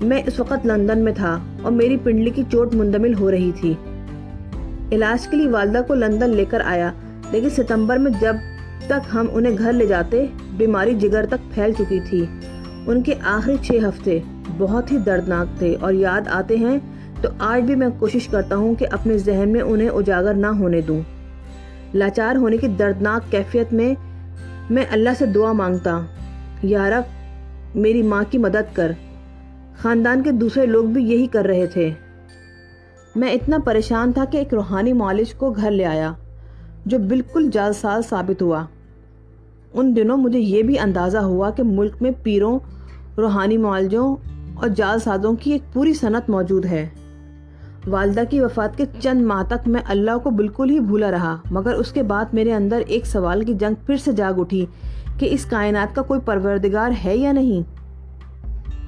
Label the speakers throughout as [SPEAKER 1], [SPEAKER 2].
[SPEAKER 1] میں اس وقت لندن میں تھا اور میری پنڈلی کی چوٹ مندمل ہو رہی تھی۔ علاج کے لیے والدہ کو لندن لے کر آیا، لیکن ستمبر میں جب تک ہم انہیں گھر لے جاتے بیماری جگر تک پھیل چکی تھی۔ ان کے آخری 6 ہفتے بہت ہی دردناک تھے اور یاد آتے ہیں تو آج بھی میں کوشش کرتا ہوں کہ اپنے ذہن میں انہیں اجاگر نہ ہونے دوں۔ لاچار ہونے کی دردناک کیفیت میں اللہ سے دعا مانگتا، یا رب میری ماں کی مدد کر۔ خاندان کے دوسرے لوگ بھی یہی کر رہے تھے۔ میں اتنا پریشان تھا کہ ایک روحانی معالج کو گھر لے آیا جو بالکل جعلساز ثابت ہوا۔ ان دنوں مجھے یہ بھی اندازہ ہوا کہ ملک میں پیروں، روحانی معالجوں اور جعلسازوں کی ایک پوری صنعت موجود ہے۔ والدہ کی وفات کے چند ماہ تک میں اللہ کو بالکل ہی بھولا رہا، مگر اس کے بعد میرے اندر ایک سوال کی جنگ پھر سے جاگ اٹھی کہ اس کائنات کا کوئی پروردگار ہے یا نہیں۔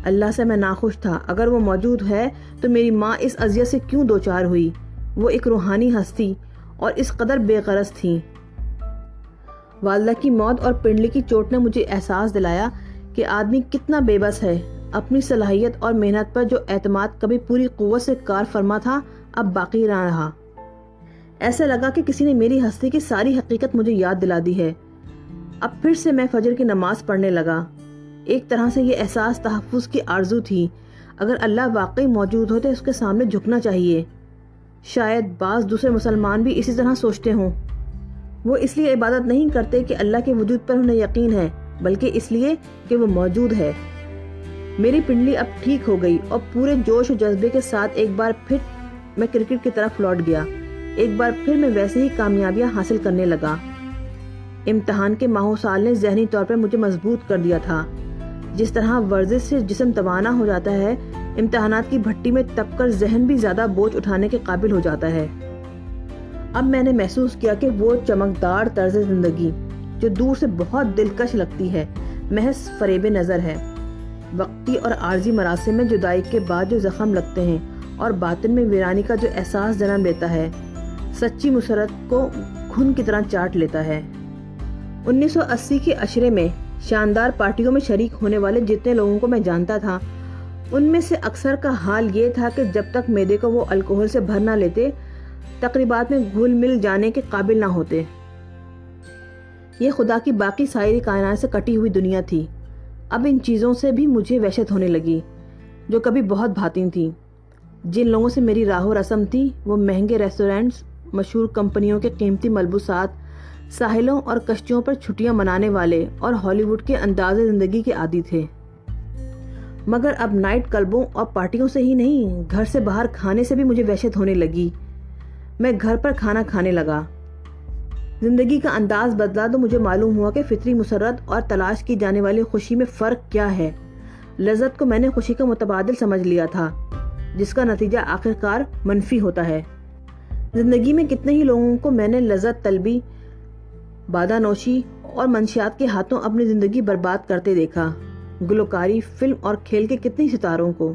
[SPEAKER 1] اللہ سے میں ناخوش تھا۔ اگر وہ موجود ہے تو میری ماں اس اذیت سے کیوں دوچار ہوئی؟ وہ ایک روحانی ہستی اور اس قدر بے غرض تھی۔ والدہ کی موت اور پنڈلی کی چوٹ نے مجھے احساس دلایا کہ آدمی کتنا بے بس ہے۔ اپنی صلاحیت اور محنت پر جو اعتماد کبھی پوری قوت سے کار فرما تھا اب باقی نہ رہا۔ ایسا لگا کہ کسی نے میری ہستی کی ساری حقیقت مجھے یاد دلا دی ہے۔ اب پھر سے میں فجر کی نماز پڑھنے لگا۔ ایک طرح سے یہ احساس تحفظ کی آرزو تھی۔ اگر اللہ واقعی موجود ہو تو اس کے سامنے جھکنا چاہیے۔ شاید بعض دوسرے مسلمان بھی اسی طرح سوچتے ہوں۔ وہ اس لیے عبادت نہیں کرتے کہ اللہ کے وجود پر انہیں یقین ہے، بلکہ اس لیے کہ وہ موجود ہے۔ میری پنڈلی اب ٹھیک ہو گئی اور پورے جوش و جذبے کے ساتھ ایک بار پھر میں کرکٹ کی طرف لوٹ گیا۔ ایک بار پھر میں ویسے ہی کامیابیاں حاصل کرنے لگا۔ امتحان کے ماہ و سال نے ذہنی طور پر مجھے مضبوط کر دیا تھا۔ جس طرح ورزش سے جسم توانا ہو جاتا ہے، امتحانات کی بھٹی میں تپ کر ذہن بھی زیادہ بوجھ اٹھانے کے قابل ہو جاتا ہے۔ اب میں نے محسوس کیا کہ وہ چمکدار طرز زندگی جو دور سے بہت دلکش لگتی ہے، محض فریب نظر ہے۔ وقتی اور عارضی مراسم میں جدائی کے بعد جو زخم لگتے ہیں اور باطن میں ویرانی کا جو احساس جنم لیتا ہے، سچی مسرت کو خون کی طرح چاٹ لیتا ہے۔ 1980 کے عشرے میں شاندار پارٹیوں میں شریک ہونے والے جتنے لوگوں کو میں جانتا تھا، ان میں سے اکثر کا حال یہ تھا کہ جب تک معدے کو وہ الکوہل سے بھر نہ لیتے، تقریبات میں گھل مل جانے کے قابل نہ ہوتے۔ یہ خدا کی باقی سائری کائنات سے کٹی ہوئی دنیا تھی۔ اب ان چیزوں سے بھی مجھے وحشت ہونے لگی جو کبھی بہت بھاتی تھیں۔ جن لوگوں سے میری راہ و رسم تھی وہ مہنگے ریسٹورینٹس، مشہور کمپنیوں کے قیمتی ملبوسات، ساحلوں اور کشتیوں پر چھٹیاں منانے والے اور ہالی ووڈ کے انداز زندگی کے عادی تھے۔ مگر اب نائٹ کلبوں اور پارٹیوں سے ہی نہیں، گھر سے باہر کھانے سے بھی مجھے وحشت ہونے لگی۔ میں گھر پر کھانا کھانے لگا۔ زندگی کا انداز بدلا تو مجھے معلوم ہوا کہ فطری مسرت اور تلاش کی جانے والی خوشی میں فرق کیا ہے۔ لذت کو میں نے خوشی کا متبادل سمجھ لیا تھا، جس کا نتیجہ آخرکار منفی ہوتا ہے۔ زندگی میں کتنے ہی لوگوں کو میں نے لذت طلبی، بادہ نوشی اور منشیات کے ہاتھوں اپنی زندگی برباد کرتے دیکھا۔ گلوکاری، فلم اور کھیل کے کتنے ستاروں کو۔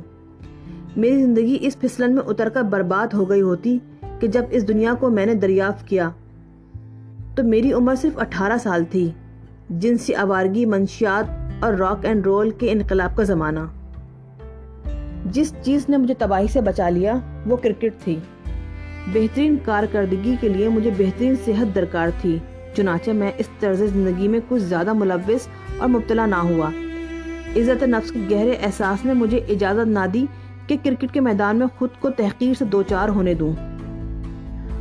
[SPEAKER 1] میری زندگی اس پھسلن میں اتر کر برباد ہو گئی ہوتی کہ جب اس دنیا کو میں نے دریافت کیا تو میری عمر صرف 18 سال تھی۔ جنسی آوارگی، منشیات اور راک اینڈ رول کے انقلاب کا زمانہ۔ جس چیز نے مجھے تباہی سے بچا لیا وہ کرکٹ تھی۔ بہترین کارکردگی کے لیے مجھے بہترین صحت درکار تھی، چنانچہ میں اس طرز زندگی میں کچھ زیادہ ملوث اور مبتلا نہ ہوا۔ عزت نفس کے گہرے احساس نے مجھے اجازت نہ دی کہ کرکٹ کے میدان میں خود کو تحقیر سے دوچار ہونے دوں۔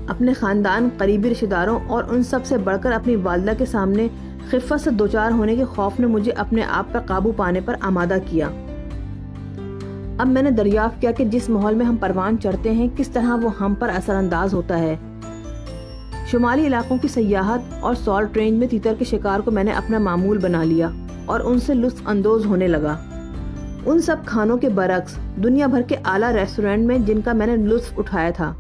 [SPEAKER 1] اپنے خاندان، قریبی رشتہ داروں اور ان سب سے بڑھ کر اپنی والدہ کے سامنے خفت سے دوچار ہونے کے خوف نے مجھے اپنے آپ پر قابو پانے پر آمادہ کیا۔ اب میں نے دریافت کیا کہ جس ماحول میں ہم پروان چڑھتے ہیں کس طرح وہ ہم پر اثر انداز ہوتا ہے۔ شمالی علاقوں کی سیاحت اور سالٹ رینج میں تیتر کے شکار کو میں نے اپنا معمول بنا لیا اور ان سے لطف اندوز ہونے لگا۔ ان سب کھانوں کے برعکس دنیا بھر کے اعلیٰ ریسٹورینٹ میں جن کا میں نے لطف اٹھایا تھا،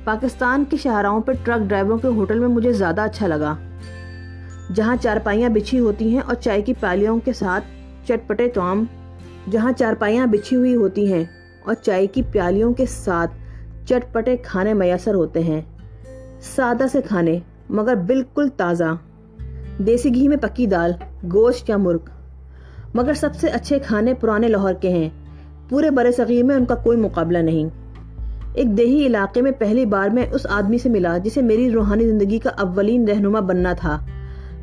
[SPEAKER 1] پاکستان کے شاہراہوں پر ٹرک ڈرائیوروں کے ہوٹل میں مجھے زیادہ اچھا لگا، جہاں چارپائیاں بچھی ہوتی ہیں اور چائے کی پیالیوں کے ساتھ چٹپٹے طعام، جہاں چارپائیاں بچھی ہوئی ہوتی ہیں اور چائے کی پیالیوں کے ساتھ چٹپٹے کھانے میسر ہوتے ہیں، سادہ سے کھانے مگر بالکل تازہ، دیسی گھی میں پکی دال، گوشت یا مرغ۔ مگر سب سے اچھے کھانے پرانے لاہور کے ہیں، پورے برِ صغیر میں ان کا کوئی مقابلہ نہیں۔ ایک دیہی علاقے میں پہلی بار میں اس آدمی سے ملا جسے میری روحانی زندگی کا اولین رہنما بننا تھا۔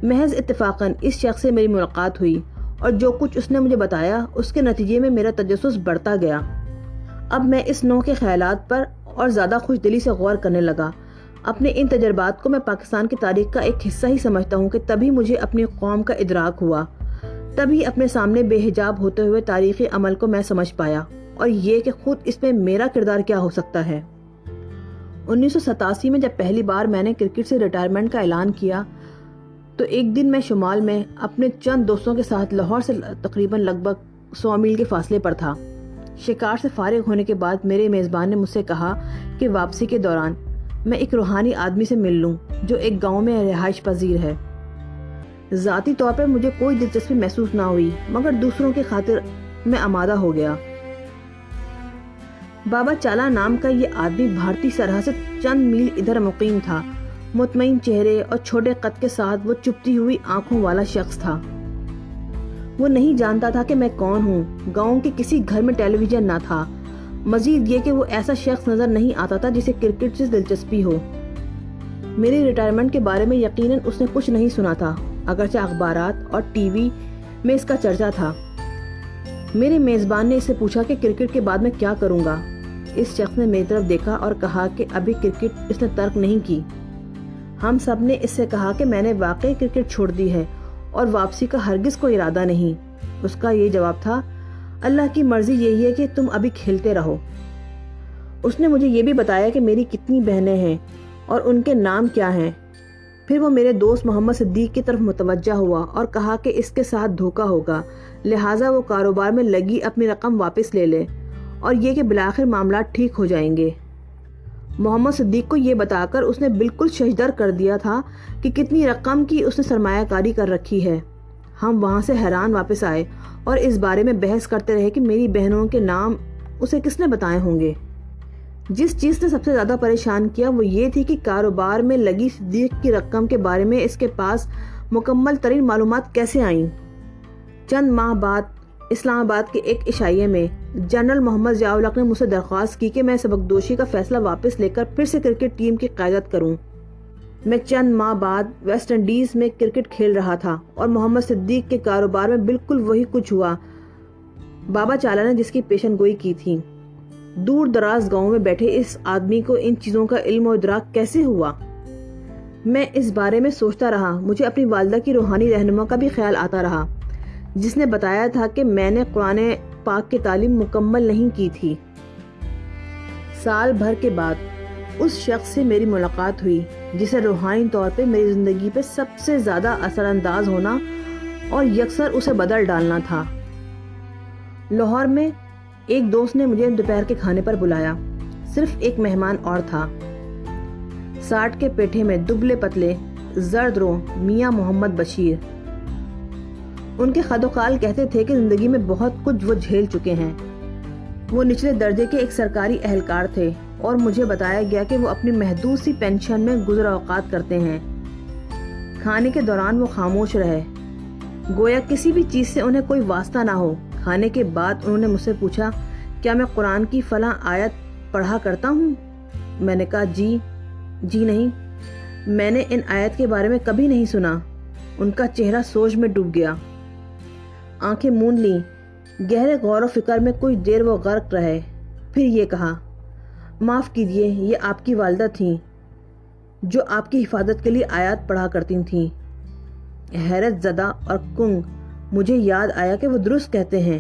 [SPEAKER 1] محض اتفاقاً اس شخص سے میری ملاقات ہوئی اور جو کچھ اس نے مجھے بتایا اس کے نتیجے میں میرا تجسس بڑھتا گیا۔ اب میں اس نوع کے خیالات پر اور زیادہ خوش دلی سے غور کرنے لگا۔ اپنے ان تجربات کو میں پاکستان کی تاریخ کا ایک حصہ ہی سمجھتا ہوں کہ تبھی مجھے اپنی قوم کا ادراک ہوا، تبھی اپنے سامنے بے حجاب ہوتے ہوئے تاریخی عمل کو میں سمجھ پایا، اور یہ کہ خود اس میں میرا کردار کیا ہو سکتا ہے۔ 1987 میں جب پہلی بار میں نے کرکٹ سے ریٹائرمنٹ کا اعلان کیا تو ایک دن میں شمال میں اپنے چند دوستوں کے ساتھ لاہور سے تقریباً لگ بھگ 100 میل کے فاصلے پر تھا۔ شکار سے فارغ ہونے کے بعد میرے میزبان نے مجھ سے کہا کہ واپسی کے دوران میں ایک روحانی آدمی سے مل لوں جو ایک گاؤں میں رہائش پذیر ہے۔ ذاتی طور پر مجھے کوئی دلچسپی محسوس نہ ہوئی، مگر دوسروں کی خاطر میں آمادہ ہو گیا۔ بابا چالا نام کا یہ آدمی بھارتی سرحد سے چند میل ادھر مقیم تھا۔ مطمئن چہرے اور چھوٹے قد کے ساتھ وہ چپتی ہوئی آنکھوں والا شخص تھا۔ وہ نہیں جانتا تھا کہ میں کون ہوں۔ گاؤں کے کسی گھر میں ٹیلی ویژن نہ تھا۔ مزید یہ کہ وہ ایسا شخص نظر نہیں آتا تھا جسے کرکٹ سے دلچسپی ہو۔ میری ریٹائرمنٹ کے بارے میں یقیناً اس نے کچھ نہیں سنا تھا، اگرچہ اخبارات اور ٹی وی میں اس کا چرچا تھا۔ میرے میزبان نے اس سے پوچھا کہ کرکٹ کے بعد میں کیا کروں گا۔ اس شخص نے میری طرف دیکھا اور کہا کہ ابھی کرکٹ اس نے ترک نہیں کی۔ ہم سب نے اس سے کہا کہ میں نے واقعی کرکٹ چھوڑ دی ہے اور واپسی کا ہرگز کوئی ارادہ نہیں۔ اس کا یہ جواب تھا، اللہ کی مرضی یہی ہے کہ تم ابھی کھیلتے رہو۔ اس نے مجھے یہ بھی بتایا کہ میری کتنی بہنیں ہیں اور ان کے نام کیا ہیں۔ پھر وہ میرے دوست محمد صدیق کی طرف متوجہ ہوا اور کہا کہ اس کے ساتھ دھوکہ ہوگا، لہٰذا وہ کاروبار میں لگی اپنی رقم واپس لے لے، اور یہ کہ بالآخر معاملات ٹھیک ہو جائیں گے۔ محمد صدیق کو یہ بتا کر اس نے بالکل ششدر کر دیا تھا کہ کتنی رقم کی اس نے سرمایہ کاری کر رکھی ہے۔ ہم وہاں سے حیران واپس آئے اور اس بارے میں بحث کرتے رہے کہ میری بہنوں کے نام اسے کس نے بتائے ہوں گے۔ جس چیز نے سب سے زیادہ پریشان کیا وہ یہ تھی کہ کاروبار میں لگی صدیق کی رقم کے بارے میں اس کے پاس مکمل ترین معلومات کیسے آئیں۔ چند ماہ بعد اسلام آباد کے ایک عشائیے میں جنرل محمد ضیاء الحق نے مجھ سے درخواست کی کہ میں سبکدوشی کا فیصلہ واپس لے کر پھر سے کرکٹ ٹیم کی قیادت کروں۔ میں چند ماہ بعد ویسٹ انڈیز میں کرکٹ کھیل رہا تھا اور محمد صدیق کے کاروبار میں بالکل وہی کچھ ہوا بابا چالا نے جس کی پیشن گوئی کی تھی۔ دور دراز گاؤں میں بیٹھے اس آدمی کو ان چیزوں کا علم و ادراک کیسے ہوا؟ میں اس بارے میں سوچتا رہا۔ مجھے اپنی والدہ کی روحانی رہنما کا بھی خیال آتا رہا جس نے بتایا تھا کہ میں نے قرآن پاک کی تعلیم مکمل نہیں کی تھی۔ سال بھر کے بعد اس شخص سے میری ملاقات ہوئی جسے روحانی طور پہ میری زندگی پہ سب سے زیادہ اثر انداز ہونا اور یکسر اسے بدل ڈالنا تھا۔ لاہور میں ایک دوست نے مجھے دوپہر کے کھانے پر بلایا۔ صرف ایک مہمان اور تھا، 60 کے پیٹھے میں دبلے پتلے زرد رو میاں محمد بشیر۔ ان کے خد و خال کہتے تھے کہ زندگی میں بہت کچھ وہ جھیل چکے ہیں۔ وہ نچلے درجے کے ایک سرکاری اہلکار تھے اور مجھے بتایا گیا کہ وہ اپنی محدود سی پینشن میں گزر اوقات کرتے ہیں۔ کھانے کے دوران وہ خاموش رہے، گویا کسی بھی چیز سے انہیں کوئی واسطہ نہ ہو۔ کھانے کے بعد انہوں نے مجھ سے پوچھا، کیا میں قرآن کی فلاں آیت پڑھا کرتا ہوں؟ میں نے کہا جی نہیں، میں نے ان آیت کے بارے میں کبھی نہیں سنا۔ ان کا چہرہ سوچ میں ڈوب گیا، آنکھیں موند لیں، گہرے غور و فکر میں کچھ دیر وہ غرق رہے۔ پھر یہ کہا، معاف کیجیے، یہ آپ کی والدہ تھیں جو آپ کی حفاظت کے لیے آیات پڑھا کرتی تھیں۔ حیرت زدہ اور کنگ مجھے یاد آیا کہ وہ درست کہتے ہیں۔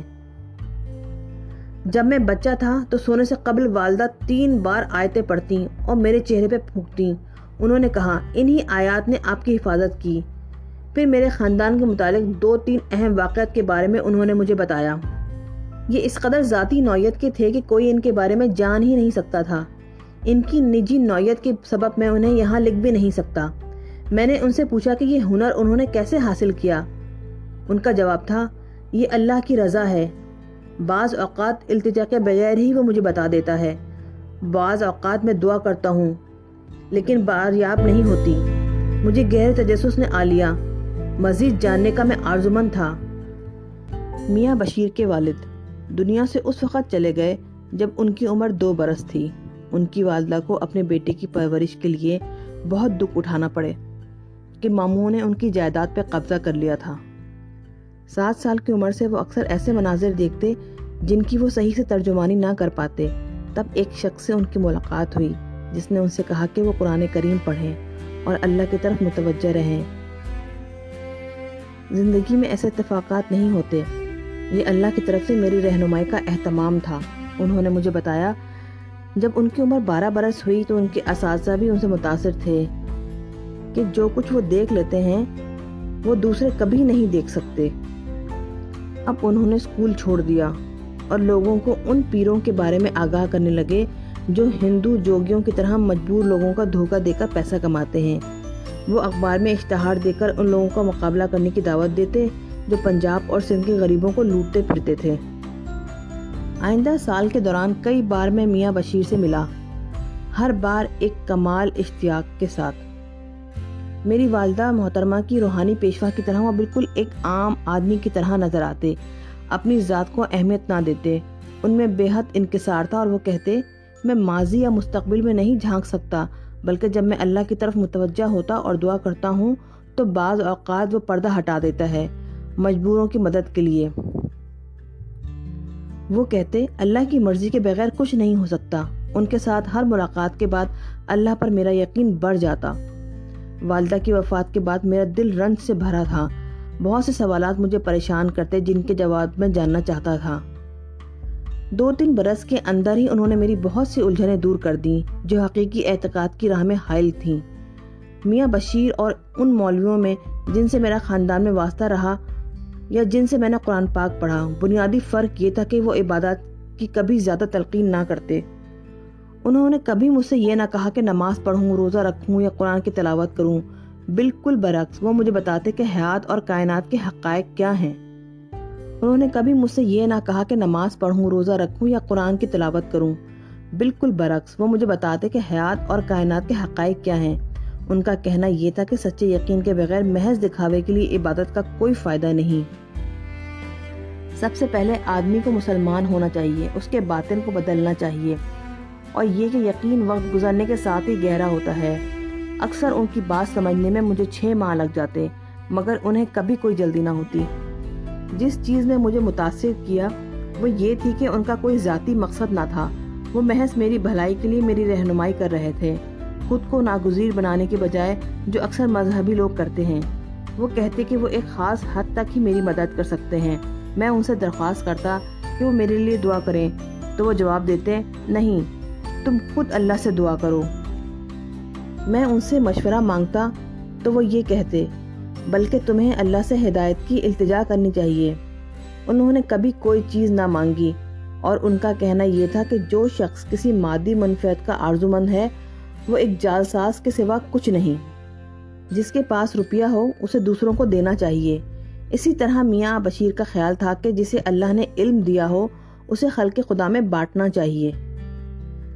[SPEAKER 1] جب میں بچہ تھا تو سونے سے قبل والدہ 3 بار آیتیں پڑھتی اور میرے چہرے پہ پھونکتی۔ انہوں نے کہا، انہی آیات نے آپ کی حفاظت کی۔ پھر میرے خاندان کے متعلق 2-3 اہم واقعات کے بارے میں انہوں نے مجھے بتایا۔ یہ اس قدر ذاتی نوعیت کے تھے کہ کوئی ان کے بارے میں جان ہی نہیں سکتا تھا۔ ان کی نجی نوعیت کے سبب میں انہیں یہاں لکھ بھی نہیں سکتا۔ میں نے ان سے پوچھا کہ یہ ہنر انہوں نے کیسے حاصل کیا۔ ان کا جواب تھا، یہ اللہ کی رضا ہے۔ بعض اوقات التجا کے بغیر ہی وہ مجھے بتا دیتا ہے۔ بعض اوقات میں دعا کرتا ہوں لیکن باریاب نہیں ہوتی۔ مجھے گہرے تجسس نے آ لیا، مزید جاننے کا میں آرزومند تھا۔ میاں بشیر کے والد دنیا سے اس وقت چلے گئے جب ان کی عمر 2 برس تھی۔ ان کی والدہ کو اپنے بیٹے کی پرورش کے لیے بہت دکھ اٹھانا پڑے کہ ماموں نے ان کی جائیداد پہ قبضہ کر لیا تھا۔ 7 سال کی عمر سے وہ اکثر ایسے مناظر دیکھتے جن کی وہ صحیح سے ترجمانی نہ کر پاتے۔ تب ایک شخص سے ان کی ملاقات ہوئی جس نے ان سے کہا کہ وہ قرآن کریم پڑھیں اور اللہ کی طرف متوجہ رہیں۔ زندگی میں ایسے اتفاقات نہیں ہوتے، یہ اللہ کی طرف سے میری رہنمائی کا اہتمام تھا۔ انہوں نے مجھے بتایا جب ان کی عمر 12 برس ہوئی تو ان کے اساتذہ بھی ان سے متاثر تھے کہ جو کچھ وہ دیکھ لیتے ہیں وہ دوسرے کبھی نہیں دیکھ سکتے۔ اب انہوں نے اسکول چھوڑ دیا اور لوگوں کو ان پیروں کے بارے میں آگاہ کرنے لگے جو ہندو جوگیوں کی طرح مجبور لوگوں کا دھوکہ دے کر پیسہ کماتے ہیں۔ وہ اخبار میں اشتہار دے کر ان لوگوں کا مقابلہ کرنے کی دعوت دیتے جو پنجاب اور سندھ کے غریبوں کو لوٹتے پھرتے تھے۔ آئندہ سال کے دوران کئی بار میں میاں بشیر سے ملا، ہر بار ایک کمال اشتیاق کے ساتھ۔ میری والدہ محترمہ کی روحانی پیشوا کی طرح وہ بالکل ایک عام آدمی کی طرح نظر آتے، اپنی ذات کو اہمیت نہ دیتے۔ ان میں بے حد انکسار تھا اور وہ کہتے میں ماضی یا مستقبل میں نہیں جھانک سکتا، بلکہ جب میں اللہ کی طرف متوجہ ہوتا اور دعا کرتا ہوں تو بعض اوقات وہ پردہ ہٹا دیتا ہے مجبوروں کی مدد کے لیے۔ وہ کہتے اللہ کی مرضی کے بغیر کچھ نہیں ہو سکتا۔ ان کے ساتھ ہر ملاقات کے بعد اللہ پر میرا یقین بڑھ جاتا۔ والدہ کی وفات کے بعد میرا دل رنج سے بھرا تھا۔ بہت سے سوالات مجھے پریشان کرتے جن کے جواب میں جاننا چاہتا تھا۔ 2-3 برس کے اندر ہی انہوں نے میری بہت سی الجھنیں دور کر دیں جو حقیقی اعتقاد کی راہ میں حائل تھیں۔ میاں بشیر اور ان مولویوں میں جن سے میرا خاندان میں واسطہ رہا یا جن سے میں نے قرآن پاک پڑھا، بنیادی فرق یہ تھا کہ وہ عبادات کی کبھی زیادہ تلقین نہ کرتے۔ انہوں نے کبھی مجھ سے یہ نہ کہا کہ نماز پڑھوں، روزہ رکھوں یا قرآن کی تلاوت کروں۔ بالکل برعکس، وہ مجھے بتاتے کہ حیات اور کائنات کے حقائق کیا ہیں۔ انہوں نے کبھی مجھ سے یہ نہ کہا کہ نماز پڑھوں، روزہ رکھوں یا قرآن کی تلاوت کروں۔ بالکل برعکس، وہ مجھے بتاتے کہ حیات اور کائنات کے حقائق کیا ہیں۔ ان کا کہنا یہ تھا کہ سچے یقین کے بغیر محض دکھاوے کے لیے عبادت کا کوئی فائدہ نہیں۔ سب سے پہلے آدمی کو مسلمان ہونا چاہیے، اس کے باطن کو بدلنا چاہیے، اور یہ کہ یقین وقت گزرنے کے ساتھ ہی گہرا ہوتا ہے۔ اکثر ان کی بات سمجھنے میں مجھے 6 ماہ لگ جاتے، مگر انہیں کبھی کوئی جلدی نہ ہوتی۔ جس چیز نے مجھے متاثر کیا وہ یہ تھی کہ ان کا کوئی ذاتی مقصد نہ تھا، وہ محض میری بھلائی کے لیے میری رہنمائی کر رہے تھے، خود کو ناگزیر بنانے کے بجائے جو اکثر مذہبی لوگ کرتے ہیں۔ وہ کہتے کہ وہ ایک خاص حد تک ہی میری مدد کر سکتے ہیں۔ میں ان سے درخواست کرتا کہ وہ میرے لیے دعا کریں تو وہ جواب دیتے نہیں، تم خود اللہ سے دعا کرو۔ میں ان سے مشورہ مانگتا تو وہ یہ کہتے بلکہ تمہیں اللہ سے ہدایت کی التجا کرنی چاہیے۔ انہوں نے کبھی کوئی چیز نہ مانگی، اور ان کا کہنا یہ تھا کہ جو شخص کسی مادی منفعت کا آرزومند ہے وہ ایک جعلساز کے سوا کچھ نہیں۔ جس کے پاس روپیہ ہو اسے دوسروں کو دینا چاہیے۔ اسی طرح میاں بشیر کا خیال تھا کہ جسے اللہ نے علم دیا ہو اسے خلق خدا میں بانٹنا چاہیے۔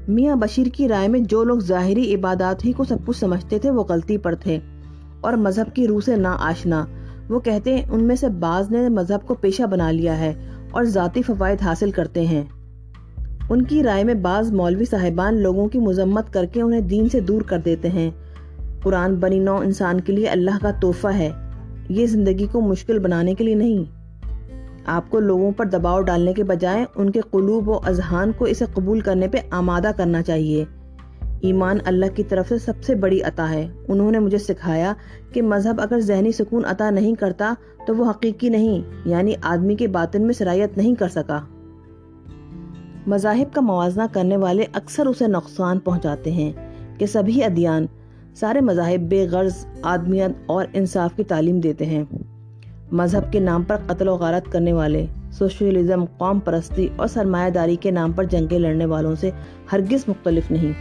[SPEAKER 1] میاں بشیر کی رائے میں جو لوگ ظاہری عبادات ہی کو سب کچھ سمجھتے تھے وہ غلطی پر تھے اور مذہب کی روح سے نا آشنا۔ وہ کہتے ہیں ان میں سے بعض نے مذہب کو پیشہ بنا لیا ہے اور ذاتی فوائد حاصل کرتے ہیں۔ ان کی رائے میں بعض مولوی صاحبان لوگوں کی مذمت کر کے انہیں دین سے دور کر دیتے ہیں۔ قرآن بنی نوع انسان کے لیے اللہ کا تحفہ ہے، یہ زندگی کو مشکل بنانے کے لیے نہیں۔ آپ کو لوگوں پر دباؤ ڈالنے کے بجائے ان کے قلوب و اذہان کو اسے قبول کرنے پہ آمادہ کرنا چاہیے۔ ایمان اللہ کی طرف سے سب سے بڑی عطا ہے۔ انہوں نے مجھے سکھایا کہ مذہب اگر ذہنی سکون عطا نہیں کرتا تو وہ حقیقی نہیں، یعنی آدمی کے باطن میں سرایت نہیں کر سکا۔ مذاہب کا موازنہ کرنے والے اکثر اسے نقصان پہنچاتے ہیں کہ سبھی ادیان، سارے مذاہب بے غرض آدمیت اور انصاف کی تعلیم دیتے ہیں۔ مذہب کے نام پر قتل و غارت کرنے والے، سوشلزم، قوم پرستی اور سرمایہ داری کے نام پر جنگیں لڑنے والوں سے ہرگز مختلف نہیں۔